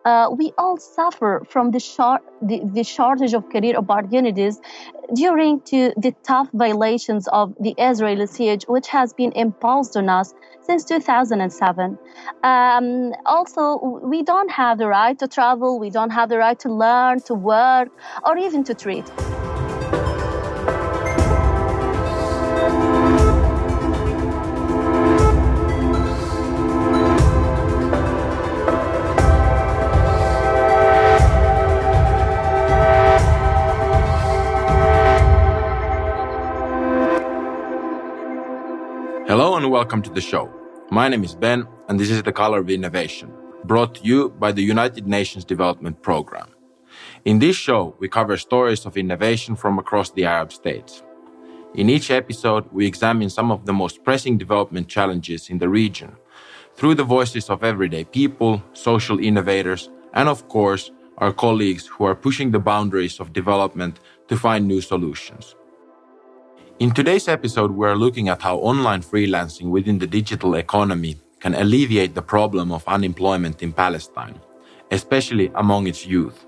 We all suffer from the shortage of career opportunities during the tough violations of the Israeli siege, which has been imposed on us since 2007. Also, we don't have the right to travel, we don't have the right to learn, to work, or even to treat. Hello and welcome to the show. My name is Ben and this is The Color of Innovation, brought to you by the United Nations Development Programme. In this show, we cover stories of innovation from across the Arab states. In each episode, we examine some of the most pressing development challenges in the region through the voices of everyday people, social innovators, and of course, our colleagues who are pushing the boundaries of development to find new solutions. In today's episode, we are looking at how online freelancing within the digital economy can alleviate the problem of unemployment in Palestine, especially among its youth.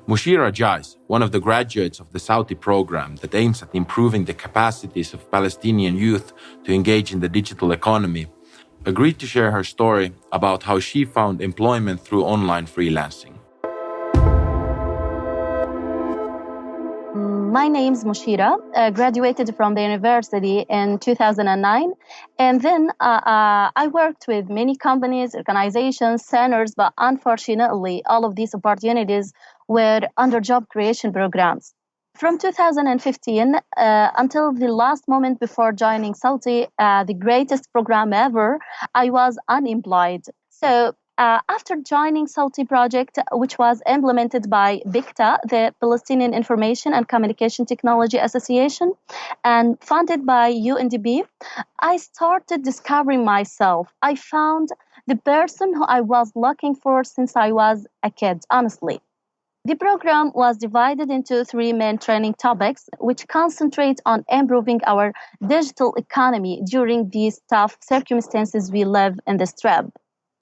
Musheera Jais, one of the graduates of the Saudi program that aims at improving the capacities of Palestinian youth to engage in the digital economy, agreed to share her story about how she found employment through online freelancing. My name is Musheera, graduated from the university in 2009. And then I worked with many companies, organizations, centers, but unfortunately, all of these opportunities were under job creation programs. From 2015 until the last moment before joining Saudi, the greatest program ever, I was unemployed. So after joining Saudi project, which was implemented by BICTA, the Palestinian Information and Communication Technology Association, and funded by UNDP, I started discovering myself. I found the person who I was looking for since I was a kid, honestly. The program was divided into 3 main training topics, which concentrate on improving our digital economy during these tough circumstances we live in the Strip.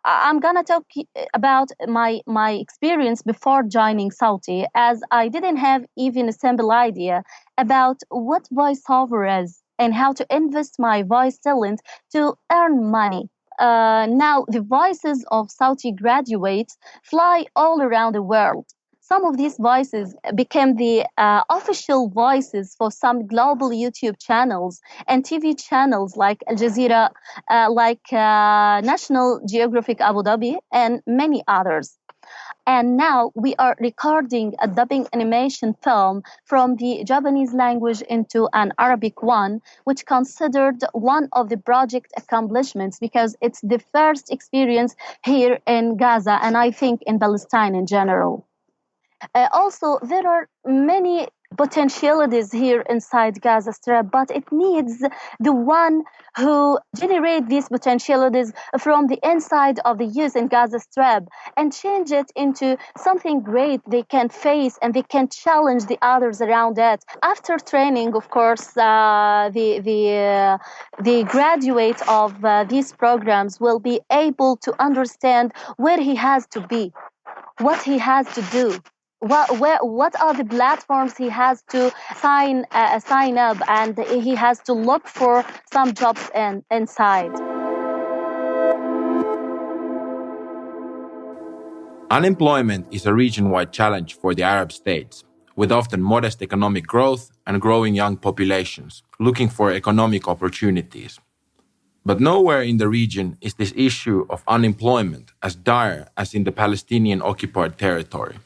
I'm going to talk about my experience before joining Saudi, as I didn't have even a simple idea about what voiceover is and how to invest my voice talent to earn money. Now, the voices of Saudi graduates fly all around the world. Some of these voices became the official voices for some global YouTube channels and TV channels like Al Jazeera, National Geographic Abu Dhabi, and many others. And now we are recording a dubbing animation film from the Japanese language into an Arabic one, which considered one of the project accomplishments because it's the first experience here in Gaza and I think in Palestine in general. Also, there are many potentialities here inside Gaza Strip, but it needs the one who generate these potentialities from the inside of the youth in Gaza Strip and change it into something great they can face and they can challenge the others around it. After training, of course, the graduate of these programs will be able to understand where he has to be, what he has to do. What are the platforms he has to sign up, and he has to look for some jobs inside. Unemployment is a region-wide challenge for the Arab states, with often modest economic growth and growing young populations looking for economic opportunities. But nowhere in the region is this issue of unemployment as dire as in the Palestinian occupied territory.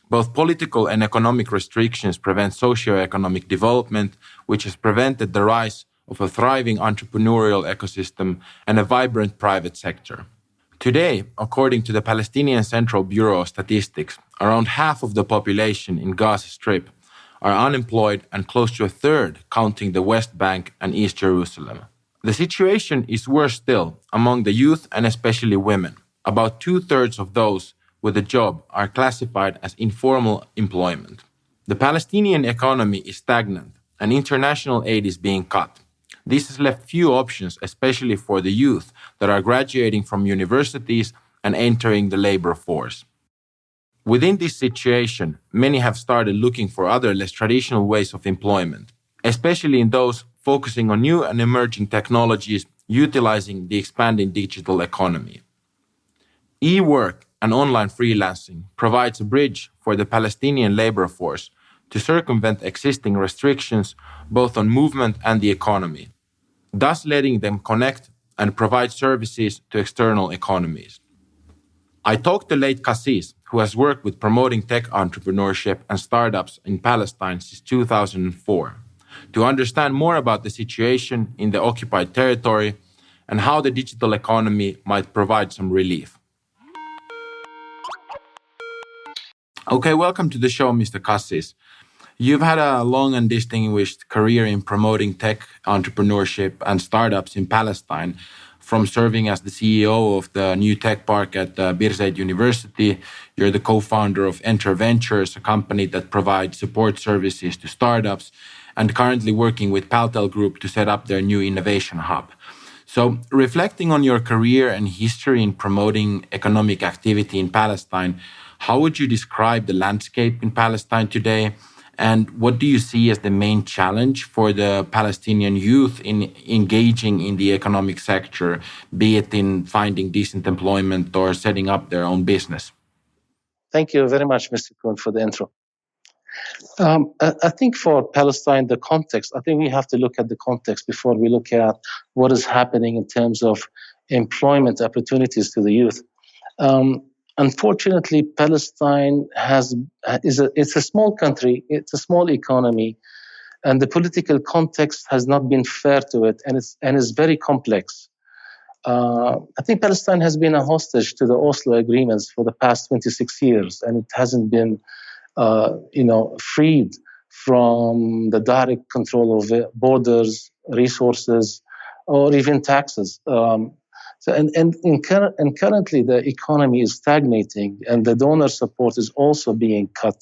Both political and economic restrictions prevent socio-economic development, which has prevented the rise of a thriving entrepreneurial ecosystem and a vibrant private sector. Today, according to the Palestinian Central Bureau of Statistics, around half of the population in Gaza Strip are unemployed and close to a third counting the West Bank and East Jerusalem. The situation is worse still among the youth and especially women. About 2/3 of those with a job are classified as informal employment. The Palestinian economy is stagnant and international aid is being cut. This has left few options, especially for the youth that are graduating from universities and entering the labor force. Within this situation, many have started looking for other less traditional ways of employment, especially in those focusing on new and emerging technologies utilizing the expanding digital economy. E-work and online freelancing provides a bridge for the Palestinian labor force to circumvent existing restrictions both on movement and the economy, thus letting them connect and provide services to external economies. I talked to Laith Kassis, who has worked with promoting tech entrepreneurship and startups in Palestine since 2004, to understand more about the situation in the occupied territory and how the digital economy might provide some relief. Okay, welcome to the show, Mr. Kassis. You've had a long and distinguished career in promoting tech entrepreneurship and startups in Palestine, from serving as the CEO of the new tech park at Birzeit University. You're the co-founder of Enter Ventures, a company that provides support services to startups, and currently working with Paltel Group to set up their new innovation hub. So, reflecting on your career and history in promoting economic activity in Palestine, how would you describe the landscape in Palestine today? And what do you see as the main challenge for the Palestinian youth in engaging in the economic sector, be it in finding decent employment or setting up their own business? Thank you very much, Mr. Kuhn, for the intro. I think for Palestine, the context, I think we have to look at the context before we look at what is happening in terms of employment opportunities to the youth. Unfortunately, Palestine it's a small country, it's a small economy, and the political context has not been fair to it, and it's very complex. I think Palestine has been a hostage to the Oslo agreements for the past 26 years, and it hasn't been, freed from the direct control of borders, resources, or even taxes. Currently the economy is stagnating, and the donor support is also being cut.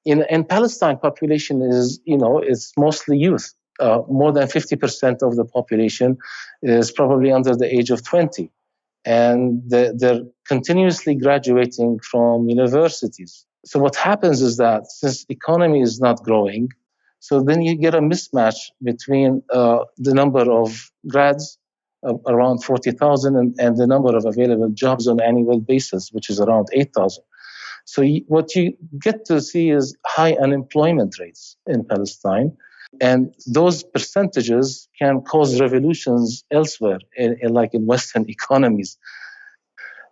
In Palestine, population is, it's mostly youth. More than 50% of the population is probably under the age of 20, and they're continuously graduating from universities. So what happens is that since economy is not growing, so then you get a mismatch between the number of grads, around 40,000, and the number of available jobs on an annual basis, which is around 8,000. So what you get to see is high unemployment rates in Palestine, and those percentages can cause revolutions elsewhere, like in Western economies.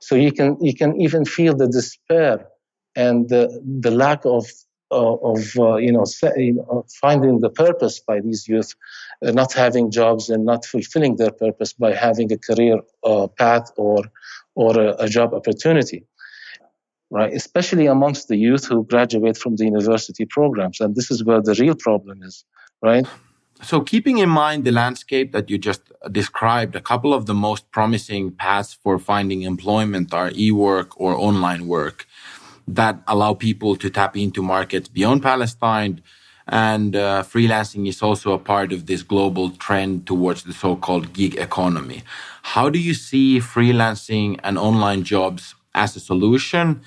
So you can even feel the despair and the lack of finding the purpose by these youth, not having jobs and not fulfilling their purpose by having a career path or a job opportunity, right? Especially amongst the youth who graduate from the university programs, and this is where the real problem is, right? So keeping in mind the landscape that you just described, a couple of the most promising paths for finding employment are e-work or online work that allow people to tap into markets beyond Palestine. And freelancing is also a part of this global trend towards the so-called gig economy. How do you see freelancing and online jobs as a solution?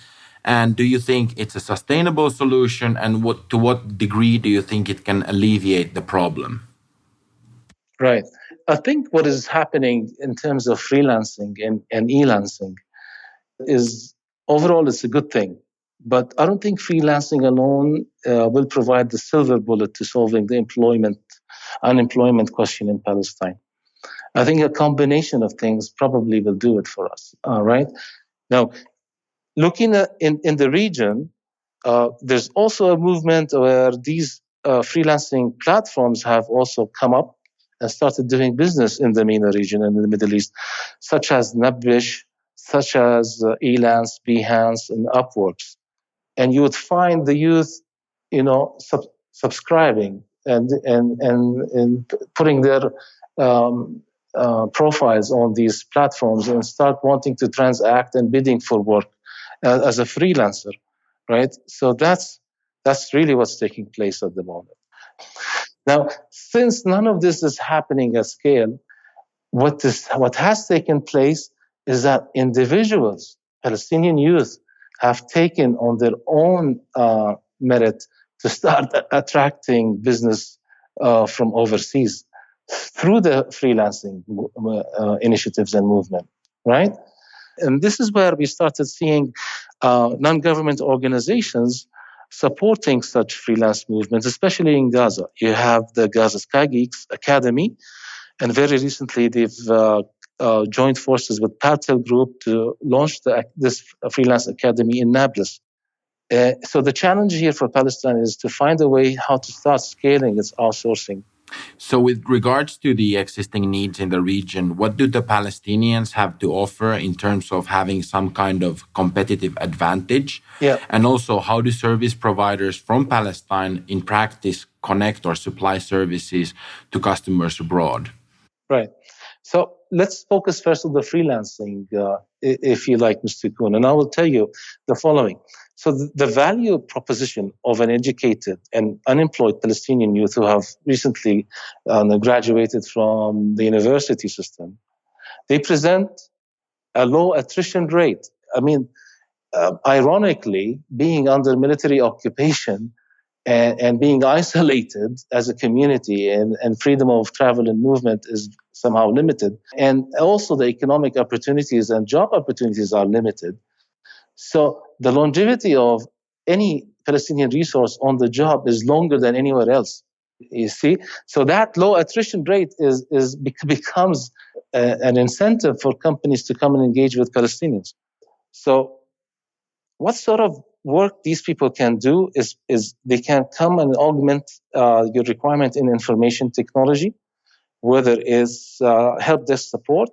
And do you think it's a sustainable solution? And to what degree do you think it can alleviate the problem? Right. I think what is happening in terms of freelancing and e-lancing is overall it's a good thing. But I don't think freelancing alone will provide the silver bullet to solving the unemployment question in Palestine. I think a combination of things probably will do it for us. All right. Now, looking at in the region, there's also a movement where these freelancing platforms have also come up and started doing business in the MENA region and in the Middle East, such as Nabbish, such as Elance, Behance, and Upworks. And you would find the youth, subscribing and putting their profiles on these platforms and start wanting to transact and bidding for work as a freelancer, right? So that's really what's taking place at the moment. Now, since none of this is happening at scale, what has taken place is that individuals, Palestinian youth, have taken on their own merit to start attracting business from overseas through the freelancing initiatives and movement, right? And this is where we started seeing non-government organizations supporting such freelance movements, especially in Gaza. You have the Gaza Geeks Academy, and very recently they've joined forces with Patel Group to launch this freelance academy in Nablus. So the challenge here for Palestine is to find a way how to start scaling its outsourcing. So with regards to the existing needs in the region, what do the Palestinians have to offer in terms of having some kind of competitive advantage? Yeah. And also, how do service providers from Palestine in practice connect or supply services to customers abroad? Right. So let's focus first on the freelancing, if you like, Mr. Kuhn. And I will tell you the following. So the value proposition of an educated and unemployed Palestinian youth who have recently graduated from the university system, they present a low attrition rate. I mean, ironically, being under military occupation and being isolated as a community and freedom of travel and movement is somehow limited. And also the economic opportunities and job opportunities are limited. So the longevity of any Palestinian resource on the job is longer than anywhere else. You see, so that low attrition rate becomes an incentive for companies to come and engage with Palestinians. So what sort of work these people can do is they can come and augment your requirement in information technology, whether it's help desk support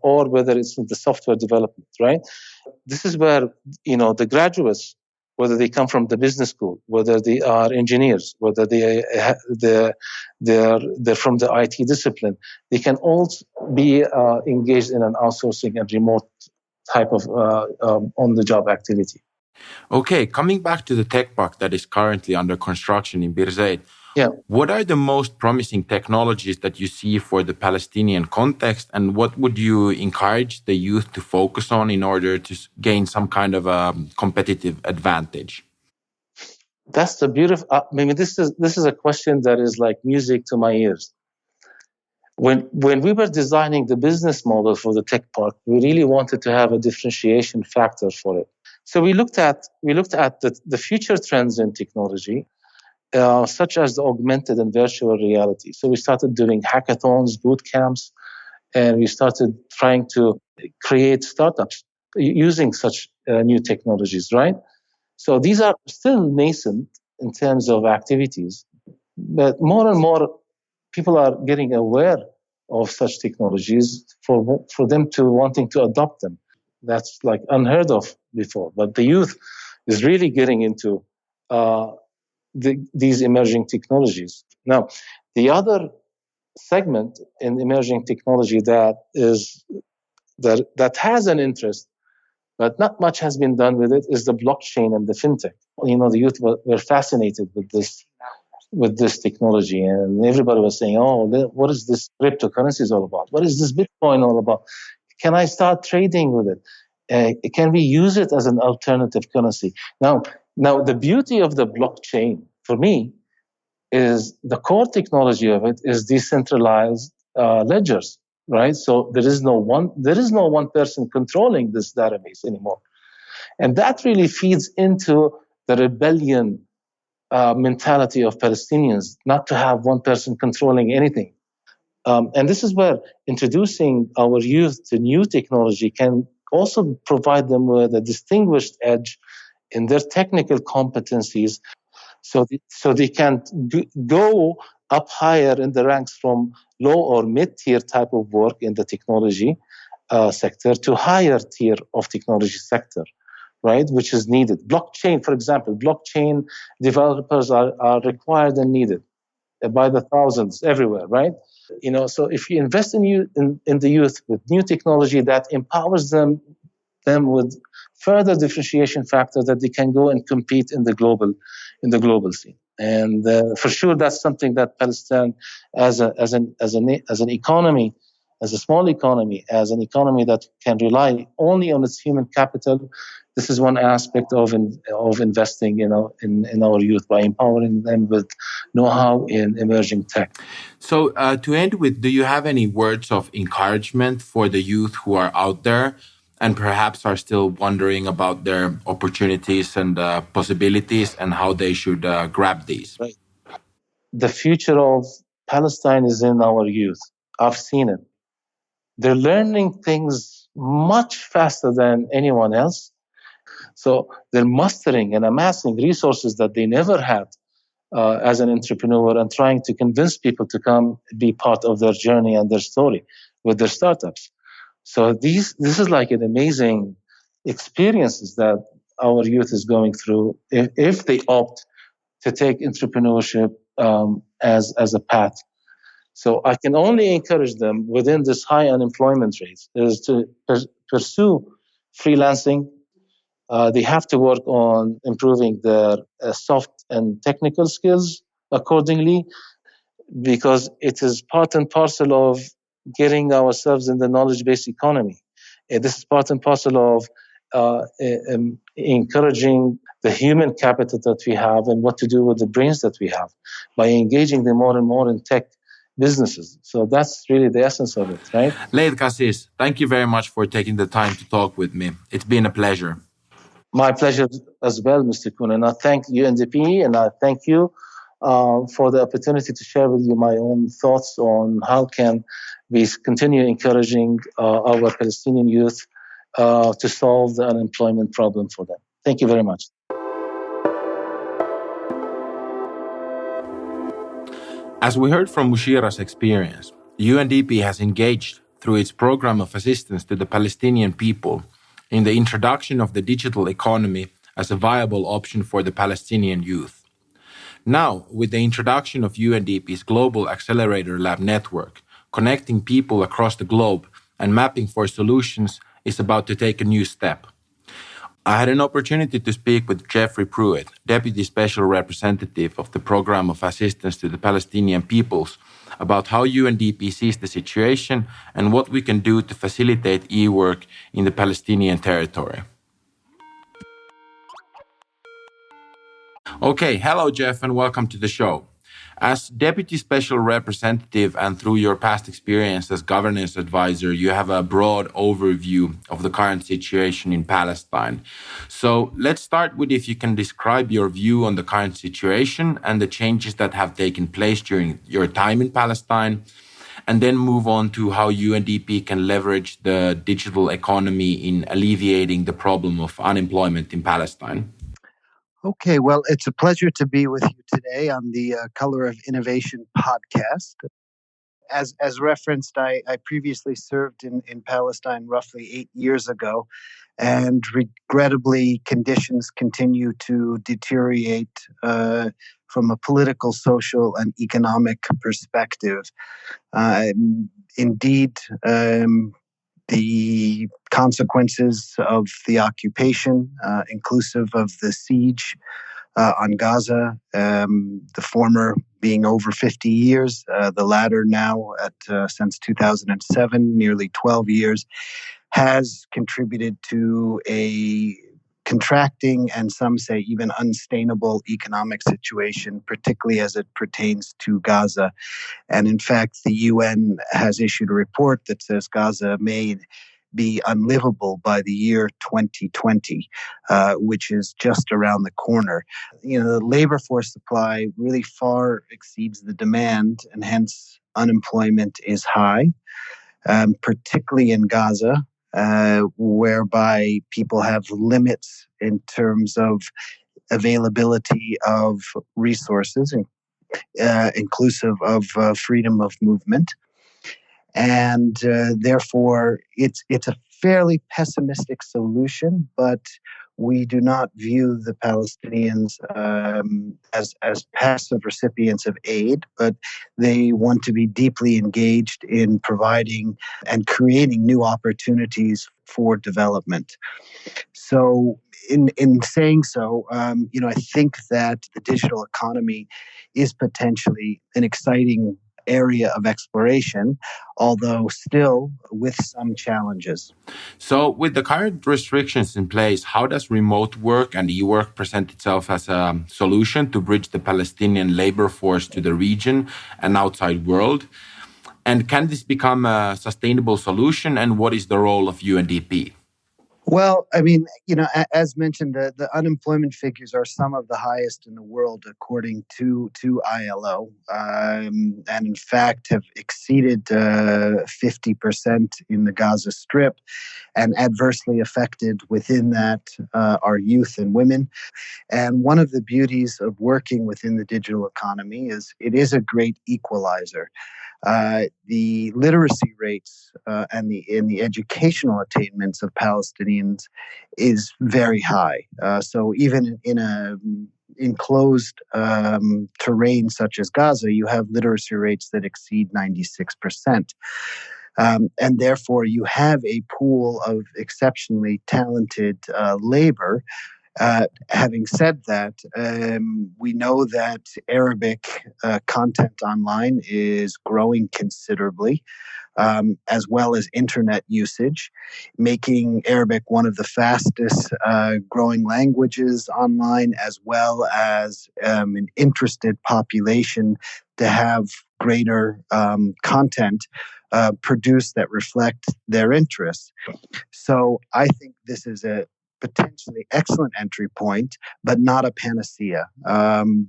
or whether it's in the software development, right? This is where, the graduates, whether they come from the business school, whether they are engineers, whether they're from the IT discipline, they can all be engaged in an outsourcing and remote type of on-the-job activity. Okay, coming back to the tech park that is currently under construction in Birzeit, yeah. What are the most promising technologies that you see for the Palestinian context, and what would you encourage the youth to focus on in order to gain some kind of a competitive advantage? That's the beautiful. This is a question that is like music to my ears. When we were designing the business model for the tech park, we really wanted to have a differentiation factor for it. So we looked at the future trends in technology, such as the augmented and virtual reality. So we started doing hackathons, boot camps, and we started trying to create startups using such new technologies, right? So these are still nascent in terms of activities, but more and more people are getting aware of such technologies for them to wanting to adopt them. That's like unheard of before, but the youth is really getting into these emerging technologies. Now, the other segment in emerging technology that has an interest, but not much has been done with it, is the blockchain and the fintech. The youth were fascinated with this technology, and everybody was saying, "Oh, what is this cryptocurrencies all about? What is this Bitcoin all about? Can I start trading with it? Can we use it as an alternative currency?" Now, the beauty of the blockchain for me is the core technology of it is decentralized ledgers, right? So there is no one person controlling this database anymore, and that really feeds into the rebellion mentality of Palestinians, not to have one person controlling anything. And this is where introducing our youth to new technology can also provide them with a distinguished edge in their technical competencies, so they can go up higher in the ranks from low or mid-tier type of work in the technology sector to higher tier of technology sector, right, which is needed. Blockchain, for example, blockchain developers are required and needed by the thousands everywhere, right? So if you invest in the youth with new technology that empowers them with further differentiation factor, that they can go and compete in the global scene. And for sure, that's something that Palestine, as an economy, as a small economy, as an economy that can rely only on its human capital, this is one aspect of investing, in our youth by empowering them with know-how in emerging tech. So to end with, do you have any words of encouragement for the youth who are out there and perhaps are still wondering about their opportunities and possibilities and how they should grab these? Right. The future of Palestine is in our youth. I've seen it. They're learning things much faster than anyone else. So they're mastering and amassing resources that they never had as an entrepreneur, and trying to convince people to come be part of their journey and their story with their startups. So this is like an amazing experiences that our youth is going through if they opt to take entrepreneurship as a path. So I can only encourage them within this high unemployment rate is to pursue freelancing. They have to work on improving their soft and technical skills accordingly, because it is part and parcel of getting ourselves in the knowledge-based economy. This is part and parcel of encouraging the human capital that we have and what to do with the brains that we have by engaging them more and more in tech businesses. So that's really the essence of it, right? Laith Kassis, thank you very much for taking the time to talk with me. It's been a pleasure. My pleasure as well, Mr. Kuhn. And I thank UNDP and I thank you for the opportunity to share with you my own thoughts on how can we continue encouraging our Palestinian youth to solve the unemployment problem for them. Thank you very much. As we heard from Musheera's experience, UNDP has engaged through its program of assistance to the Palestinian people in the introduction of the digital economy as a viable option for the Palestinian youth. Now, with the introduction of UNDP's Global Accelerator Lab network, connecting people across the globe and mapping for solutions is about to take a new step. I had an opportunity to speak with Jeffrey Pruett, Deputy Special Representative of the Program of Assistance to the Palestinian Peoples, about how UNDP sees the situation and what we can do to facilitate e-work in the Palestinian territory. Okay, hello Jeff and welcome to the show. As Deputy Special Representative and through your past experience as governance advisor, you have a broad overview of the current situation in Palestine. So let's start with if you can describe your view on the current situation and the changes that have taken place during your time in Palestine, and then move on to how UNDP can leverage the digital economy in alleviating the problem of unemployment in Palestine. Okay, well, it's a pleasure to be with you today on the Color of Innovation podcast. As referenced, I previously served in Palestine roughly 8 years ago, and regrettably, conditions continue to deteriorate from a political, social, and economic perspective. Indeed, the consequences of the occupation, inclusive of the siege on Gaza, the former being over 50 years, the latter now at since 2007, nearly 12 years, has contributed to a contracting and some say even unsustainable economic situation, particularly as it pertains to Gaza. And in fact, the UN has issued a report that says Gaza may be unlivable by the year 2020, which is just around the corner. The labor force supply really far exceeds the demand, and hence unemployment is high, particularly in Gaza, whereby people have limits in terms of availability of resources, inclusive of freedom of movement. And therefore, it's a fairly pessimistic solution, but we do not view the Palestinians as passive recipients of aid, but they want to be deeply engaged in providing and creating new opportunities for development. So in saying so, I think that the digital economy is potentially an exciting area of exploration, although still with some challenges. So with the current restrictions in place, how does remote work and e-work present itself as a solution to bridge the Palestinian labor force to the region and outside world? And can this become a sustainable solution? And what is the role of UNDP? Well, I mean, as mentioned, the unemployment figures are some of the highest in the world, according to ILO, and in fact have exceeded 50% in the Gaza Strip, and adversely affected within that are youth and women. And one of the beauties of working within the digital economy is it is a great equalizer. The literacy rates and the educational attainments of Palestinians is very high. So even in a enclosed terrain such as Gaza, you have literacy rates that exceed 96%. And therefore, you have a pool of exceptionally talented labor. Having said that, we know that Arabic content online is growing considerably, as well as internet usage, making Arabic one of the fastest growing languages online, as well as an interested population to have greater content produced that reflect their interests. So I think this is a potentially excellent entry point, but not a panacea,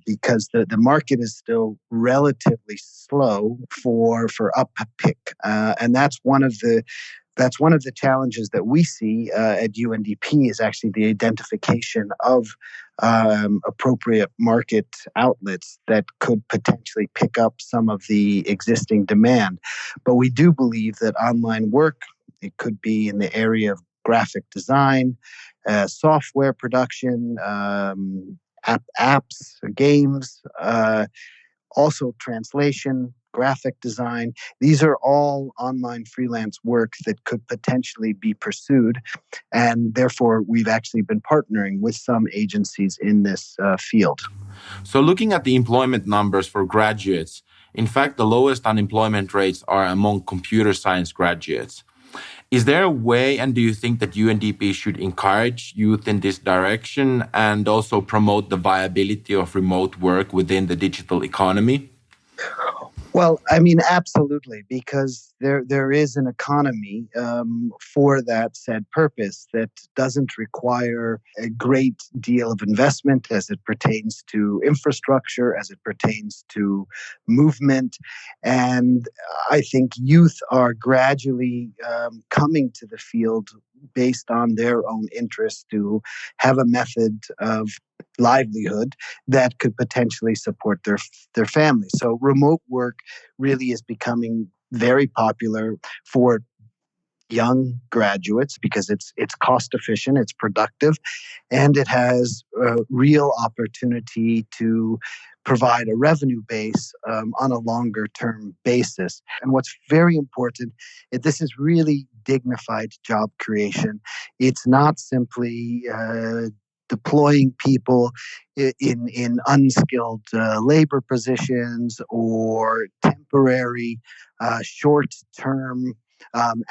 because the market is still relatively slow for uppick, and that's one of the challenges that we see at UNDP is actually the identification of appropriate market outlets that could potentially pick up some of the existing demand. But we do believe that online work, it could be in the area of graphic design, software production, apps, games, also translation, graphic design. These are all online freelance work that could potentially be pursued. And therefore, we've actually been partnering with some agencies in this field. So looking at the employment numbers for graduates, in fact, the lowest unemployment rates are among computer science graduates. Is there a way, and do you think that UNDP should encourage youth in this direction and also promote the viability of remote work within the digital economy? Well, I mean, absolutely, because there is an economy for that said purpose that doesn't require a great deal of investment as it pertains to infrastructure, as it pertains to movement. And I think youth are gradually coming to the field based on their own interest to have a method of livelihood that could potentially support their families. So remote work really is becoming very popular for young graduates because it's cost efficient, it's productive, and it has a real opportunity to provide a revenue base on a longer term basis. And what's very important is this is really dignified job creation. It's not simply deploying people in unskilled labor positions or temporary short-term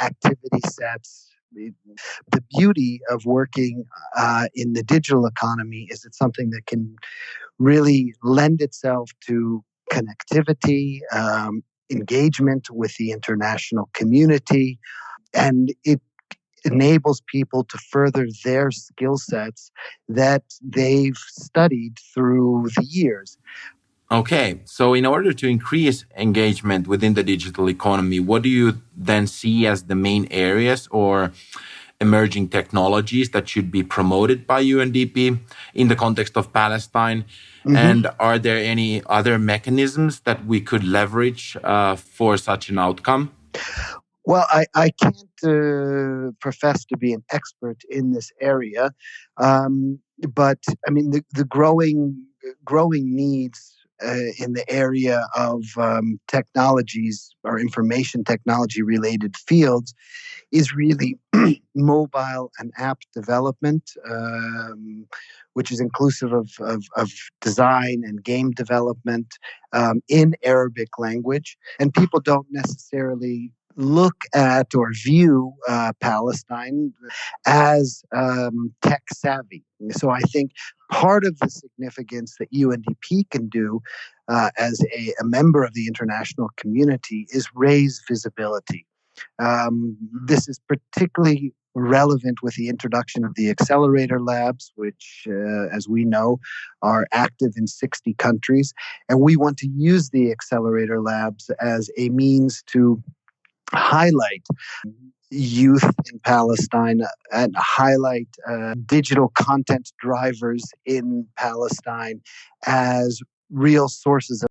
activity sets. The beauty of working in the digital economy is it's something that can really lend itself to connectivity, engagement with the international community, and it enables people to further their skill sets that they've studied through the years. Okay, so in order to increase engagement within the digital economy, what do you then see as the main areas or emerging technologies that should be promoted by UNDP in the context of Palestine? Mm-hmm. And are there any other mechanisms that we could leverage for such an outcome? Well, I can't profess to be an expert in this area, but I mean the growing needs in the area of technologies or information technology related fields is really mobile and app development, which is inclusive of design and game development in Arabic language. And people don't necessarily look at or view Palestine as tech savvy. So I think part of the significance that UNDP can do as a member of the international community is raise visibility. This is particularly relevant with the introduction of the Accelerator Labs, which, as we know, are active in 60 countries. And we want to use the Accelerator Labs as a means to highlight youth in Palestine and highlight digital content drivers in Palestine as real sources of